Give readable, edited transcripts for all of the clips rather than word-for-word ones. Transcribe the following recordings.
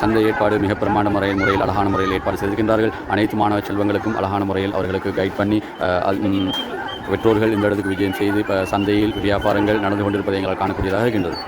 சந்தை ஏற்பாடு மிக பிரமாண்ட முறையில் அழகான முறையில் ஏற்பாடு செய்திருக்கின்றார்கள். அனைத்து மாணவ செல்வங்களுக்கும் அழகான முறையில் அவர்களுக்கு கைட் பண்ணி பெற்றோர்கள் இந்த இடத்துக்கு விஜயம் செய்து சந்தையில் வியாபாரங்கள் நடந்து கொண்டிருப்பதை எங்களால் காணக்கூடியதாக இருக்கின்றது.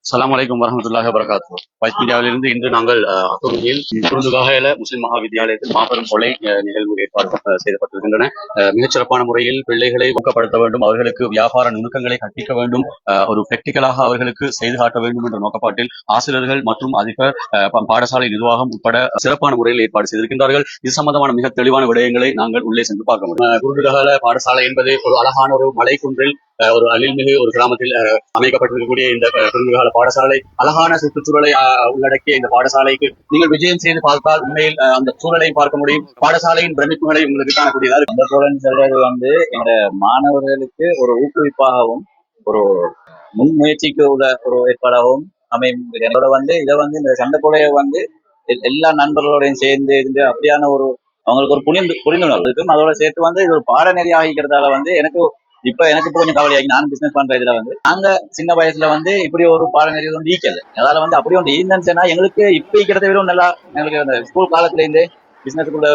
அஸ்ஸலாமு அலைக்கும் வரஹ்மத்துல்லாஹி வபரகாத்துஹு. வாய்ஸ் மீடியாவிலிருந்து இன்று நாங்கள் அத்தூரில் குருந்துகாஹில முஸ்லிம் மகா வித்தியாலயத்தில் மாபெரும் கொலை நிகழ்வு ஏற்பாடு செய்யப்பட்டிருக்கின்றன. மிகச்சிறப்பான முறையில் பிள்ளைகளை ஊக்கப்படுத்த வேண்டும், அவர்களுக்கு வியாபார நுணுக்கங்களை கற்பிக்க வேண்டும், ஒரு பிராக்டிக்கலாக அவர்களுக்கு செய்து காட்ட வேண்டும் என்ற நோக்கப்பாட்டில் ஆசிரியர்கள் மற்றும் அதிபர் பாடசாலை நிர்வாகம் உட்பட சிறப்பான முறையில் ஏற்பாடு செய்திருக்கின்றார்கள். இது சம்பந்தமான மிக தெளிவான விடயங்களை நாங்கள் உள்ளே சென்று பார்க்க முடியும். குருந்துகாஹில பாடசாலை என்பது ஒரு அழகான ஒரு மலை குன்றில் ஒரு அழில்மிகு ஒரு கிராமத்தில் அமைக்கப்பட்டிருக்கக்கூடிய இந்த குருந்துகாஹில பாடசாலை அழகான சுற்றுச்சூழலை உள்ளடக்கிய இந்த பாடசாலைக்கு நீங்கள் விஜயம் செய்து பார்த்தால் உண்மையில் அந்த சூழலை பார்க்க முடியும். பாடசாலையின் பிரமிப்புகளை உங்களுக்கு காணக்கூடியதாக அந்த சூழல் சொல்றது எங்க மாணவர்களுக்கு ஒரு ஊக்குவிப்பாகவும் ஒரு முன்முயற்சிக்கு உள்ள ஒரு ஏற்பாடாகவும் அமையும். இதோட இதை இந்த சண்டைக்குலைய எல்லா நண்பர்களோடையும் சேர்ந்து இருந்து அப்படியான ஒரு அவங்களுக்கு ஒரு புரிந்துணர்வு இருக்கும். அதோட சேர்த்து இது ஒரு பாடநெறி ஆகிக்கிறதால எனக்கு கொஞ்சம் கவலையாகி நான் பிசினஸ் பண்ற இதுல நாங்க சின்ன வயசுல இப்படி ஒரு பாடநெறி ஒன்று ஈக்கல. அதால அப்படி ஒன்று ஈந்தா எங்களுக்கு இப்ப ஈக்கிறத விட நல்லா எங்களுக்கு அந்த ஸ்கூல் காலத்துல இருந்து பிசினஸுக்குள்ள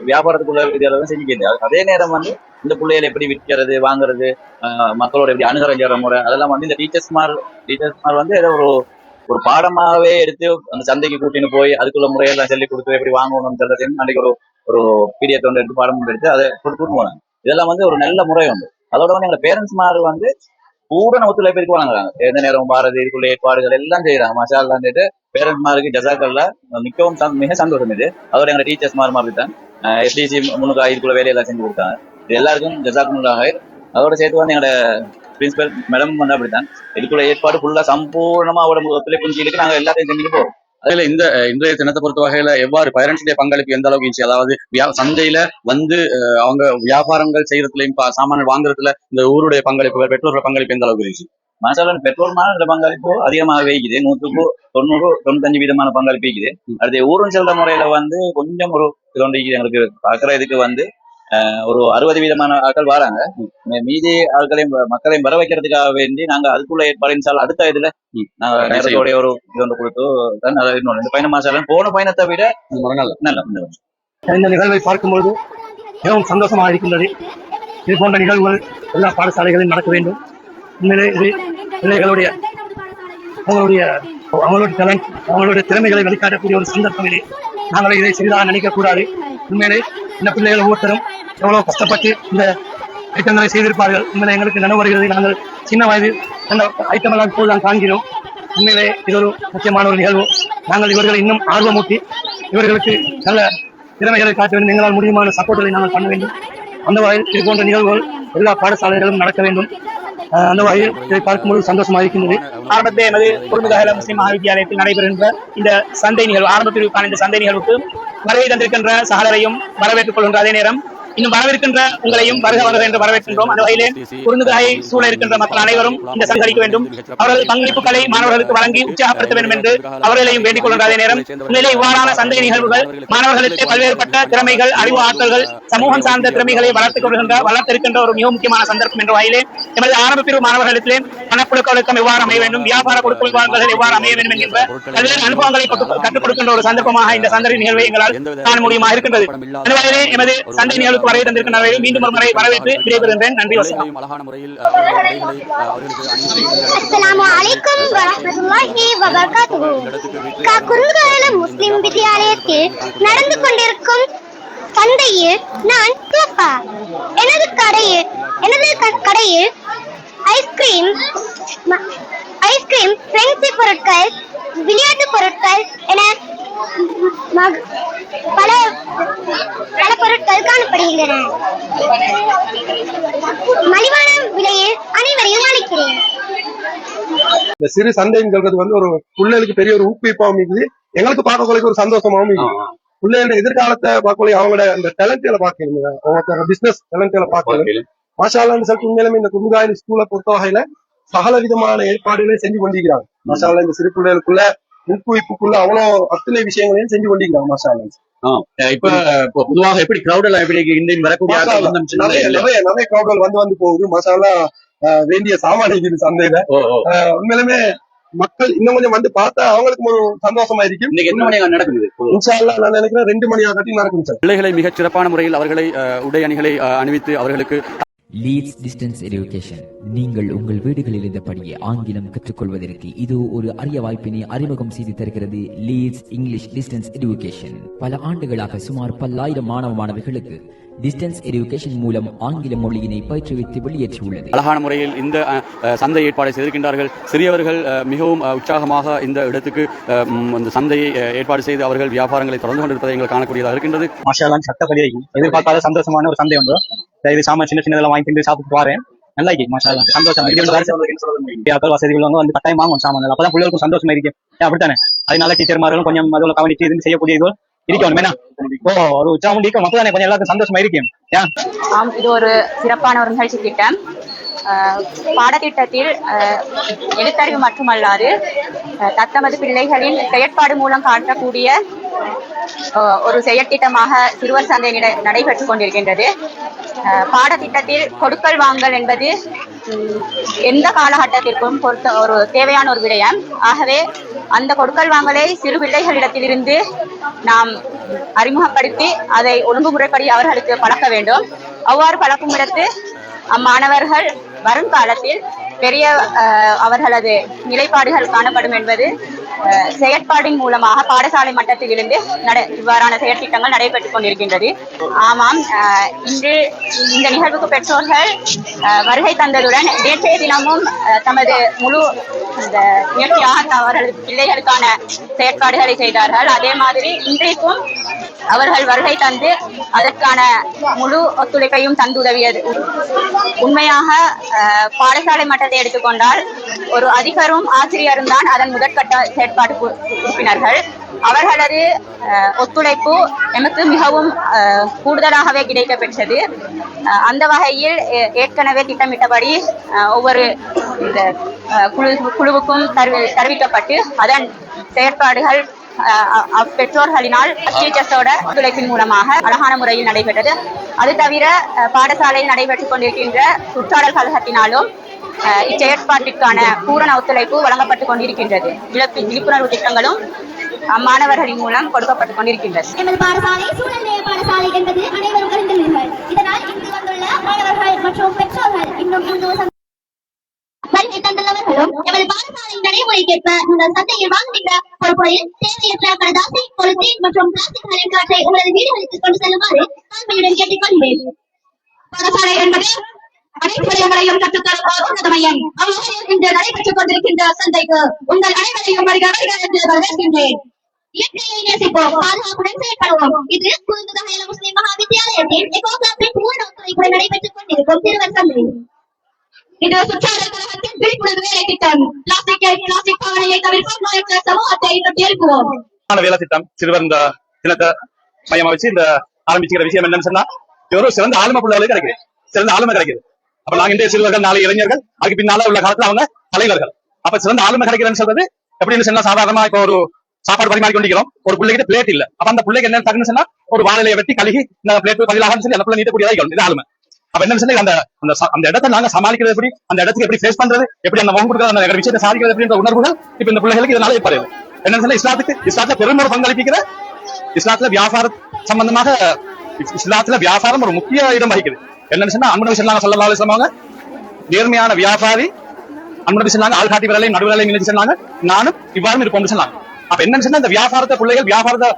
வியாபாரத்துக்குள்ள இதெல்லாம் செஞ்சுக்கிட்டு அதே நேரம் இந்த பிள்ளைகளை எப்படி விற்கிறது வாங்குறது மக்களோட எப்படி அணுகரைஞ்ச முறை அதெல்லாம் இந்த டீச்சர்ஸ்மார் ஏதோ ஒரு பாடமாவே எடுத்து அந்த சந்தைக்கு கூட்டின்னு போய் அதுக்குள்ள முறையெல்லாம் சொல்லி கொடுத்து எப்படி வாங்கணும்னு சொல்றது அன்றைக்கு ஒரு பீரியட் ஒன்று எடுத்து பாடம் எடுத்து அதை கூட்டிட்டு போனாங்க. இதெல்லாம் ஒரு நல்ல முறை உண்டு. அதோட எங்க பேரண்ட்ஸ் மாரு பூரண ஒத்துழைப்பு இருக்கு வாங்குறாங்க. எந்த நேரம் பாரதி இதுக்குள்ள ஏற்பாடுகள் எல்லாம் செய்யறாங்க. மசாலான்ட்டு பேரண்ட்ஸ் மாருக்கு ஜசாக்கள்ல மிக சந்தோஷம் இது. அதோட எங்க டீச்சர்ஸ் மாறு மாதிரி தான் எஸ்டிசி முன்னுக்கு இதுக்குள்ள வேலையெல்லாம் செஞ்சு கொடுத்தாங்க. இது எல்லாருக்கும் ஜசாக்குள்ளாக. அதோட சேர்த்து எங்களோட பிரின்சிபல் மேடம் அப்படித்தான் இதுக்குள்ள ஏற்பாடு ஃபுல்லா சம்பூர்ணமா அவரோட ஒத்துழைப்பு இருக்கு. நாங்க எல்லாத்தையும் செஞ்சுட்டு போறோம். அதுல இந்த இன்றைய தினத்தை பொறுத்த வகையில எவ்வாறு பேரண்ட்ஸுடைய பங்களிப்பு எந்த அளவுக்கு இருந்துச்சு? அதாவது சந்தையில அவங்க வியாபாரங்கள் செய்யறதுலையும் சாமான்கள் வாங்குறதுல இந்த ஊருடைய பங்களிப்புகள் பெற்றோர்கள் பங்களிப்பு எந்த அளவுக்கு இருந்துச்சு? மசாலா பெற்றோர்மான பங்களிப்பு அதிகமாக வைக்குது. 100-90% பங்களிப்பு வைக்குது. அடுத்த ஊரும் செல்ற முறையில கொஞ்சம் ஒரு இது ஒன்று எங்களுக்கு பார்க்குற இதுக்கு ஒரு 60% ஆட்கள் வராங்க. மீதி ஆட்களையும் மக்களையும் வர வைக்கிறதுக்காக வேண்டி நாங்க அதுக்குள்ள ஏற்பாடு அடுத்த இதுல நாங்க நேரத்தோடைய ஒரு இது ஒன்று கொடுத்து இந்த பயண மாசாலம் போன பயணத்தை விட நல்ல இந்த நிகழ்வை பார்க்கும்பொழுது மிகவும் சந்தோஷமாக இருக்கின்றது. இது போன்ற நிகழ்வுகள் எல்லா பாடசாலைகளிலும் நடக்க வேண்டும். உண்மையிலே இது பிள்ளைகளுடைய அவங்களுடைய திறமைகளை வெளிக்காட்டக்கூடிய ஒரு சந்தர்ப்பம் இது. நாங்கள் இதை சிறிதாக நினைக்கக்கூடாது. உண்மையிலே இந்த பிள்ளைகள் ஒவ்வொருத்தரும் எவ்வளவு கஷ்டப்பட்டு இந்த ஐட்டங்களை செய்திருப்பார்கள். உண்மையிலே எங்களுக்கு நினைவு வருகிறது. நாங்கள் சின்ன வயதில் அந்த ஐட்டமெல்லாம் இப்போதுதான் காண்கிறோம். உண்மையிலே இது ஒரு முக்கியமான ஒரு நிகழ்வு. நாங்கள் இவர்களை இன்னும் ஆர்வமூட்டி இவர்களுக்கு நல்ல திறமைகளை காட்ட வேண்டும். எங்களால் முடியுமான சப்போர்ட்டுகளை நாங்கள் பண்ண வேண்டும். அந்த வகையில் இது போன்ற நிகழ்வுகள் எல்லா பாடசாலைகளிலும் நடக்க வேண்டும். அந்த வகையில் இதை பார்க்கும்போது சந்தோஷமாக இருக்கின்றது. ஆரம்பத்தில் எமது குருந்துகாஹில முஸ்லிம் மகாவித்தியாலயத்தில் நடைபெறுகின்ற இந்த சந்தை நிகழ்வு ஆரம்ப பிரிவுக்கான இந்த சந்தை நிகழ்வுக்கு வருகை தந்திருக்கின்ற சகலரையும் வரவேற்றுக் கொள்கின்ற அதே நேரம் இன்னும் வரவிருக்கின்ற உங்களையும் வருக வருக என்று வரவேற்கின்றோம். அந்த வகையிலே குறுந்துகாயை சூழ இருக்கின்ற மக்கள் அனைவரும் இந்த சங்கரிக்க வேண்டும். அவர்கள் பங்களிப்புகளை மாணவர்களுக்கு வழங்கி உற்சாகப்படுத்த வேண்டும் என்று அவர்களையும் வேண்டிக் கொள்கின்ற அதே நேரம் உண்மையிலே இவ்வாறான சந்தை நிகழ்வுகள் மாணவர்களுக்கு பல்வேறுபட்ட திறமைகள், அறிவு ஆற்றல்கள், சமூகம் சார்ந்த திறமைகளை வளர்த்திருக்கின்ற ஒரு மிக முக்கியமான சந்தர்ப்பம் என்ற வகையிலே எமது ஆரம்ப பிரிவு மாணவர்களிடத்திலே பணப்புழக்க ஒழுக்கம் எவ்வாறு அமைய வேண்டும், வியாபார கொடுக்கல் எவ்வாறு அமைய வேண்டும் என்கின்ற பல்வேறு அனுபவங்களை கற்றுக் கொடுக்கின்ற ஒரு சந்தர்ப்பமாக இந்த சந்தை நிகழ்வை எங்களால் காண முடியுமா இருக்கின்றது. அந்த வகையிலே எமது சந்தை நிகழ்வுக்கு வரை தந்திருக்கின்ற மீண்டும் ஒரு முறை வரவேற்று விடைபெறுகின்றேன். நன்றி. அஸ்ஸலாமு அலைக்கும் வரஹ்மத்துல்லாஹி வபரகாத்துஹு. குறுங்குகால முஸ்லிம் வித்யாலயத்தில் நடந்து கொண்டிருக்கும் சந்தையில் நான் தூஃபா எனது கடையில் ஐஸ்கிரீம், ஃபேன்சி பொருட்கள், விளையாட்டு பொருட்கள் என பல பொருட்கள் காணப்படுகின்றன. மலிவான விலையில் அனைவரையும் அளிக்கிறேன். இந்த சிறு சந்தைன்னு சொல்றது வந்து ஒரு பிள்ளைகளுக்கு பெரிய ஒரு ஊக்குவிப்பாகவும் இருக்குது, எங்களுக்கு பார்க்கறதுக்கு ஒரு சந்தோஷமாகவும் இருக்குது. பிள்ளைகளோட எதிர்காலத்தை பார்க்கக்கூடிய அவங்களோட அந்த டேலண்ட்களை பார்க்கணும், அவங்க பிசினஸ் டேலண்ட்களை பார்க்கணும். மாஷாஅல்லாஹ்னு சொல்லிட்டு உண்மையிலுமே இந்த குறுங்குகாயில் ஸ்கூலை பொறுத்த வகையில சகல விதமான ஏற்பாடுகளை செஞ்சு கொண்டிருக்கிறாங்க. மாஷாஅல்லாஹ் இந்த சிறு பிள்ளைகளுக்குள்ள ஊக்குவிப்புக்குள்ள அவ்வளவு அத்தனை விஷயங்களையும் செஞ்சு கொண்டிருக்கிறாங்க. மாஷாஅல்லாஹ் இப்ப பொதுவாக எப்படி கிரௌட் எல்லாம் எப்படி இந்தியன் வரக்கூடிய நிறைய கிரௌட்கள் வந்து போகுது. மாஷாஅல்லாஹ் வேண்டிய சாமான இருக்குது சந்தையில. உண்மையிலுமே மக்கள் இன்னும் கொஞ்சம் வந்து பார்த்தா அவங்களுக்கு ஒரு சந்தோஷமா இருக்கும். என்ன மணியாக நடக்குது? இன்ஷா அல்லாஹ் நான் நினைக்கிறேன் 2 மணி ஆகட்டி நடக்கும் சார். பிள்ளைகளை மிகச் சிறப்பான முறையில் அவர்களை உடை அணிகளை அணிவித்து அவர்களுக்கு லீட்ஸ் டிஸ்டன்ஸ் எஜுகேஷன். நீங்கள் உங்கள் வீடுகளில் இருந்தபடியே ஆங்கிலம் கற்றுக்கொள்வதற்கு இது ஒரு அரிய வாய்ப்பினை அறிமுகம் செய்து தருகிறது லீட்ஸ் இங்கிலீஷ் டிஸ்டன்ஸ் எஜுகேஷன். பல ஆண்டுகளாக சுமார் 10,000 மாணவ மாணவிகளுக்கு டிஸ்டன்ஸ் எஜுகேஷன் மூலம் ஆங்கில மொழியினை பயிற்றுவித்து வெளியேற்றியுள்ளது. அழகான முறையில் இந்த சந்தை ஏற்பாடு செய்திருக்கின்றார்கள். சிறியவர்கள் மிகவும் உற்சாகமாக இந்த இடத்துக்கு இந்த சந்தையை ஏற்பாடு செய்து அவர்கள் வியாபாரங்களை தொடர்ந்து கொண்டிருப்பதை எங்கள் காணக்கூடியதாக இருக்கின்றது. மாஷாஅல்லாஹ் சட்டப்படி எதிர்பார்க்காத சந்தோஷமான ஒரு சந்தை ஒன்று. இது சாமான் சின்ன சின்னதெல்லாம் வாங்கிட்டு சாப்பிட்டு வரேன். நல்லா இருக்கு மாஷாஅல்லாஹ், சந்தோஷம். வசதி உள்ளவங்க வந்து கட்டாயம் வாங்கும் சாமான், அப்பதான் பிள்ளைகளுக்கும் சந்தோஷமா இருக்கு. அப்படித்தானே? அதனால டீச்சர்மார்களும் கொஞ்சம் அதில் கவனிச்சு இருந்து செய்யக்கூடிய இது இருக்கணும். ஒரு உற்சாகம் இருக்கும், அப்பதானே கொஞ்சம் எல்லாருக்கும் சந்தோஷமா இருக்கும். இது ஒரு சிறப்பான ஒரு நிகழ்ச்சி திட்டம். பாடத்திட்டத்தில் எழுத்தறிவு மட்டுமல்லாது தத்தமது பிள்ளைகளின் செயற்பாடு மூலம் காட்டக்கூடிய ஒரு செயற்திட்டமாக சிறுவர் சந்தை நடைபெற்றுக் கொண்டிருக்கின்றது. பாடத்திட்டத்தில் கொடுக்கல் வாங்கல் என்பது எந்த காலகட்டத்திற்கும் ஒரு தேவையான ஒரு விடயம். ஆகவே அந்த கொடுக்கல் வாங்கலை சிறு பிள்ளைகளிடத்திலிருந்து நாம் அறிமுகப்படுத்தி அதை ஒழுங்குமுறைப்படி அவர்களுக்கு பழக்க வேண்டும். அவ்வாறு பழக்கும் இடத்து அம்மாணவர்கள் வருங்காலத்தில் பெரிய அவர்களது நிலைப்பாடுகள் காணப்படும் என்பது செயற்பாடின் மூலமாக பாடசாலை மட்டத்தில் இருந்து இவ்வாறான செயற்திட்டங்கள் நடைபெற்றுக் கொண்டிருக்கின்றது. ஆமாம், இன்று இந்த நிகழ்வுக்கு பெற்றோர்கள் வருகை தந்ததுடன் நேற்றைய தினமும் தமது முழு முயற்சியாக அவர்களது பிள்ளைகளுக்கான செயற்பாடுகளை செய்தார்கள். அதே மாதிரி இன்றைக்கும் அவர்கள் வருகை தந்து அதற்கான முழு ஒத்துழைப்பையும் தந்துதவியது. உண்மையாக பாடசாலை மட்டத்தை எடுத்துக்கொண்டால் ஒரு அதிபரும் ஆசிரியரும் தான் அதன் முதற்கட்ட செயற்பாட்டு உறுப்பினர்கள். அவர்களது ஒத்துழைப்பு எமக்கு மிகவும் கூடுதலாகவே கிடைக்க பெற்றது. அந்த வகையில் ஏற்கனவே திட்டமிட்டபடி ஒவ்வொரு இந்த குழுவுக்கும் தெரிவிக்கப்பட்டு அதன் செயற்பாடுகள் பெற்றோர்களினால் டீச்சர்ஸோட ஒத்துழைப்பின் மூலமாக அழகான முறையில் நடைபெற்றது. அது தவிர பாடசாலையில் நடைபெற்றுக் கொண்டிருக்கின்ற சுற்றாடல் கழகத்தினாலும் இச்செயற்பாட்டிற்கான பூரண ஒத்துழைப்பு வழங்கப்பட்டுக் கொண்டிருக்கின்றது. விழிப்புணர்வு திட்டங்களும் மாணவர்களின் மூலம் கொடுக்கப்பட்டுக் கொண்டிருக்கின்றது. எமது பாடசாலை சூழல் பாடசாலை என்பது அனைவரும் அறிந்துள்ளீர்கள். இதனால் இங்கு வந்துள்ள மாணவர்கள் மற்றும் பெற்றோர்கள் இன்னும் வருகை தந்துள்ளவர்களும் எமது பாடசாலையின் நடைமுறைக்கேற்ப இந்த சந்தையில் வாங்குகின்ற பொருட்களில் தேவையற்ற கடதாசி, பொலித்தீன் மற்றும் பிளாஸ்டிக் காற்றை உங்களது வீடுகளுக்கு கொண்டு செல்லுமாறு தாழ்மையுடன் கேட்டுக்கொள்கிறேன். பாடசாலை என்பது அனைத்து விடயங்களையும் கற்றுத்தரும் உன்னத மையம். அவ்வகையில் இன்று நடைபெற்றுக் கொண்டிருக்கின்ற சந்தைக்கு உங்கள் அனைவரையும் வருகிறார்கள் என்று வரவேற்கின்றேன். இயற்கையை நேசிப்போம், பாதுகாப்புடன் செயல்படுவோம். இது குறுங்குகால முஸ்லிம் மகா வித்தியாலயத்தின் எகோ கிளப்பின் பூர்ண ஒத்துழைப்புடன் நடைபெற்றுக் கொண்டிருக்கும் சிறுவர் சந்தை. இது சுற்றாடல் கழகத்தின் விழிப்புணர்வு வேலை திட்டம். பிளாஸ்டிக் பாவனையை தவிர்ப்போம், நோயற்ற சமூகத்தை எழுப்புவோம். வேலை திட்டம் சிறுவர் இந்த தினத்தை மையமா வச்சு இந்த ஆரம்பிச்சுக்கிற விஷயம் என்னன்னு சொன்னா, இது ஒரு சிறந்த ஆளுமை பிள்ளைகளுக்கு கிடைக்குது, சிறந்த ஆளுமை கிடைக்குது. அப்ப நாங்க இன்றைய சிறுவர்கள், நாளை இளைஞர்கள், அதுக்கு பின்னால உள்ள காலத்துல அவங்க தலைவர்கள். அப்ப சிறந்த ஆளுமை கிடைக்கிறேன்னு சொல்றது எப்படின்னு சொன்னா, சாதாரணமா இப்ப ஒரு சாப்பாடு பரிமாறி கொண்டிருக்கிறோம், ஒரு பிள்ளைகிட்ட பிளேட் இல்ல, அப்ப அந்த பிள்ளைக்கு என்ன தகுன்னு சொன்னா ஒரு வாழையை வெட்டி கழுகி இந்த பிளேட் பதிலாக சொல்லி அந்த பிள்ளை நீட்டக்கூடியதா இருக்கணும். இது ஆளுமை. அப்ப என்ன சொல்லி அந்த இடத்தை நாங்க சமாளிக்கிறது எப்படி, அந்த இடத்துக்கு எப்படி ஃபேஸ் பண்றது, எப்படி அந்த முகம் கொடுக்குறது, அந்த விஷயத்தை சாதிக்கிறது அப்படின்ற உணர்வுகள் இப்ப இந்த பிள்ளைகளுக்கு இதனால ஏற்படுது. என்ன சொல்ல இஸ்லாத்துல பெருமொரு பங்களிப்பிக்கிற, இஸ்லாத்துல வியாபாரம் சம்பந்தமாக இஸ்லாத்துல வியாபாரம் ஒரு முக்கிய இடம் வகிக்குது. என்னன்னு சொன்னா அன்பு நபி ஸல்லல்லாஹு அலைஹி வஸல்லம் நேர்மையான வியாபாரி, அன்பு நபி சொன்னாங்க ஆள்காட்டி விரலையும் நடுவிரலையும் நினைச்சு சொன்னாங்க, நானும் இவ்வாறு இருப்போம்னு சொன்னாங்க. அப்ப என்னன்னு சொன்னா இந்த வியாபாரத்தை பிள்ளைகள் வியாபாரத்தை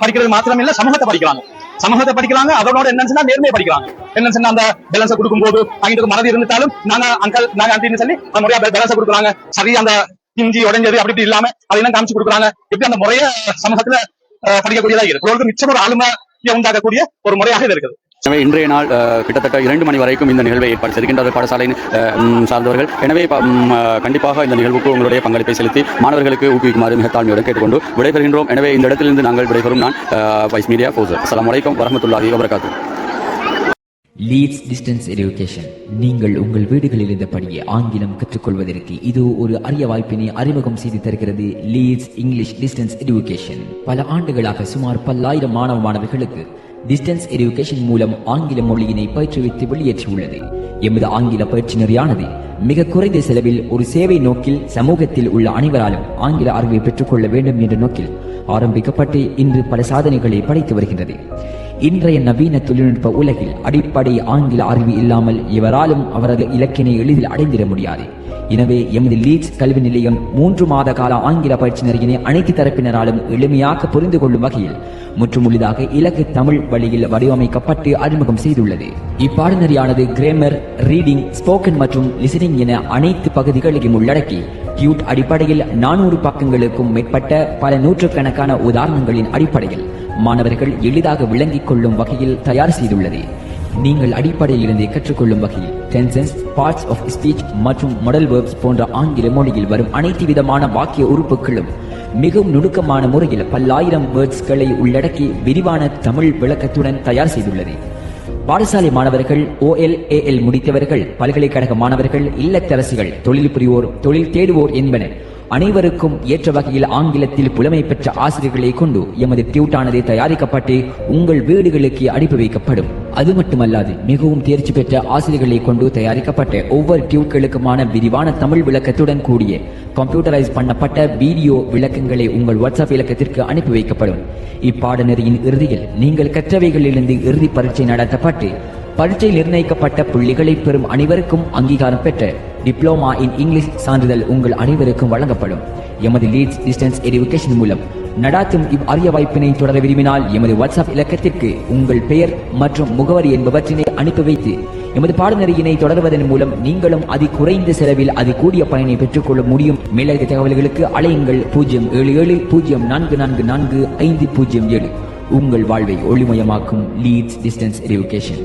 படிக்கிறது மாத்திரம் இல்ல, சமூகத்தை படிக்கிறாங்க, சமூகத்தை படிக்கிறாங்க. அதோட என்னன்னு சொன்னா நேர்மையை படிக்கிறாங்க. என்னன்னு சொன்னா அந்த பேலன்ஸை கொடுக்கும் போது அவங்களுக்கு மனது இருந்துட்டாலும் நாங்க அங்கல் நாங்க ஆண்டின்னு சொல்லி அந்த முறையா பேலன்ஸை கொடுக்குறாங்க. சரி, அந்த இஞ்சி உடைஞ்சது அப்படி இல்லாம அதையெல்லாம் காமிச்சு கொடுக்குறாங்க. எப்படி அந்த முறைய சமூகத்துல படிக்கக்கூடியதா இருக்கு, மிச்சம் ஒரு ஆளுமையை உண்டாக்கக்கூடிய ஒரு முறையாக இது இருக்குது. எனவே இன்றைய நாள் கிட்டத்தட்ட 2 மணி வரைக்கும் இந்த நிகழ்வை ஏற்பாடு செய்கின்றார்கள் பாடசாலையின் சார்ந்தவர்கள். எனவே கண்டிப்பாக இந்த நிகழ்வுக்கு உங்களுடைய பங்களிப்பை செலுத்தி மாணவர்களுக்கு ஊக்குவிக்குமாறு மிக தாழ்மையுடன் கேட்டுக்கொண்டு விடைபெறுகின்றோம். எனவே இந்த இடத்திலிருந்து நாங்கள் விடைபெறும் நான் வைஸ் மீடியா ஃபௌசர். அஸ்ஸலாமு அலைக்கும் வரஹ்மத்துல்லாஹி வபரகாத்துஹு. Leads distance education. நீங்கள் உங்கள் வீடுகளில் இருந்தபடியே ஆங்கிலம் கற்றுக்கொள்வதற்கு இது ஒரு அரிய வாய்ப்பினை அறிமுகம் செய்து தருகிறது லீட்ஸ் இங்கிலீஷ் டிஸ்டன்ஸ் எஜுகேஷன். பல ஆண்டுகளாக சுமார் 10,000 மாணவர்களுக்கு டிஸ்டன்ஸ் எஜுகேஷன் மூலம் ஆங்கில மொழியினை பயிற்றுவித்து வெளியேற்றியுள்ளது. எமது ஆங்கில பயிற்சி நெறியானது மிக குறைந்த செலவில் ஒரு சேவை நோக்கில் சமூகத்தில் உள்ள அனைவராலும் ஆங்கில அறிவை பெற்றுக்கொள்ள வேண்டும் என்ற நோக்கில் ஆரம்பிக்கப்பட்டு இன்று பல சாதனைகளை படைத்து வருகின்றது. இன்றைய நவீன தொழில்நுட்ப உலகில் அடிப்படை ஆங்கில அறிவு இல்லாமல் எவராலும் அவரது இலக்கினை எளிதில் அடைந்திட முடியாது. எனவே எமது லீட்ஸ் கல்வி நிலையம் 3 மாத கால ஆங்கில பயிற்சி நெறியினை அனைத்து தரப்பினராலும் எளிமையாக புரிந்து கொள்ளும் வகையில் முற்றுமுழுதாக இலக்கு தமிழ் வழியில் வடிவமைக்கப்பட்டு அறிமுகம் செய்துள்ளது. இப்பாடநெறியானது கிராமர், ரீடிங், ஸ்போக்கன் மற்றும் லிசனிங் என அனைத்து பகுதிகளையும் உள்ளடக்கி டியூட் அடிப்படையில் 400 பக்கங்களுக்கும் மேற்பட்ட பல நூற்றுக்கணக்கான உதாரணங்களின் அடிப்படையில் மாணவர்கள் எளிதாக விளங்கிக் கொள்ளும் வகையில் தயார் செய்துள்ளது. நீங்கள் அடிப்படையில் இருந்தே கற்றுக்கொள்ளும் வகையில் டென்சென்ஸ், பார்ட்ஸ் ஆஃப் ஸ்பீச் மற்றும் மாடல் வெர்ப்ஸ் போன்ற ஆங்கில மொழியில் வரும் அனைத்து விதமான வாக்கிய உறுப்புகளும் மிகவும் நுணுக்கமான முறையில் 10,000 வேர்ட்ஸ்களை உள்ளடக்கி விரிவான தமிழ் விளக்கத்துடன் தயார் செய்துள்ளது. பாடசாலை மாணவர்கள், OLAL முடித்தவர்கள், பல்கலைக்கழக மாணவர்கள், இல்லத்தரசிகள், தொழில் புரிவோர், தொழில் தேடுவோர் என்பன அனைவருக்கும் ஏற்ற வகையில் ஆங்கிலத்தில் புலமை பெற்ற ஆசிரியர்களை கொண்டு எமது டியூட்டானது தயாரிக்கப்பட்டு உங்கள் வீடுகளுக்கு அனுப்பி வைக்கப்படும். அது மட்டுமல்லாது மிகவும் தேர்ச்சி பெற்ற ஆசிரியர்களை கொண்டு தயாரிக்கப்பட்ட ஒவ்வொரு டியூட்களுக்குமான விரிவான தமிழ் விளக்கத்துடன் கூடிய கம்ப்யூட்டரைஸ் பண்ணப்பட்ட வீடியோ விளக்கங்களை உங்கள் வாட்ஸ்அப் இலக்கத்திற்கு அனுப்பி வைக்கப்படும். இப்பாடநெறியின் இறுதியில் நீங்கள் கற்றவைகளிலிருந்து இறுதி பரீட்சை நடத்தப்பட்டு பரீட்சை நிர்ணயிக்கப்பட்ட புள்ளிகளை பெறும் அனைவருக்கும் அங்கீகாரம் பெற்ற டிப்ளோமா இன் இங்கிலீஷ் சான்றிதழ் உங்கள் அனைவருக்கும் வழங்கப்படும். எமது லீட்ஸ் டிஸ்டன்ஸ் எஜுகேஷன் மூலம் நடாத்தும் அரிய வாய்ப்பினை தொடர விரும்பினால் எமது வாட்ஸ்அப் இலக்கத்திற்கு உங்கள் பெயர் மற்றும் முகவரி என்பவற்றினை அனுப்பி வைத்து எமது பாடநெறியினை தொடர்வதன் மூலம் நீங்களும் அதி குறைந்த செலவில் அதி கூடிய பயனை பெற்றுக்கொள்ள முடியும். மேலதிக தகவல்களுக்கு அழையுங்கள் 07704444507. உங்கள் வாழ்வை ஒளிமயமாக்கும் லீட்ஸ் டிஸ்டன்ஸ் எஜுகேஷன்.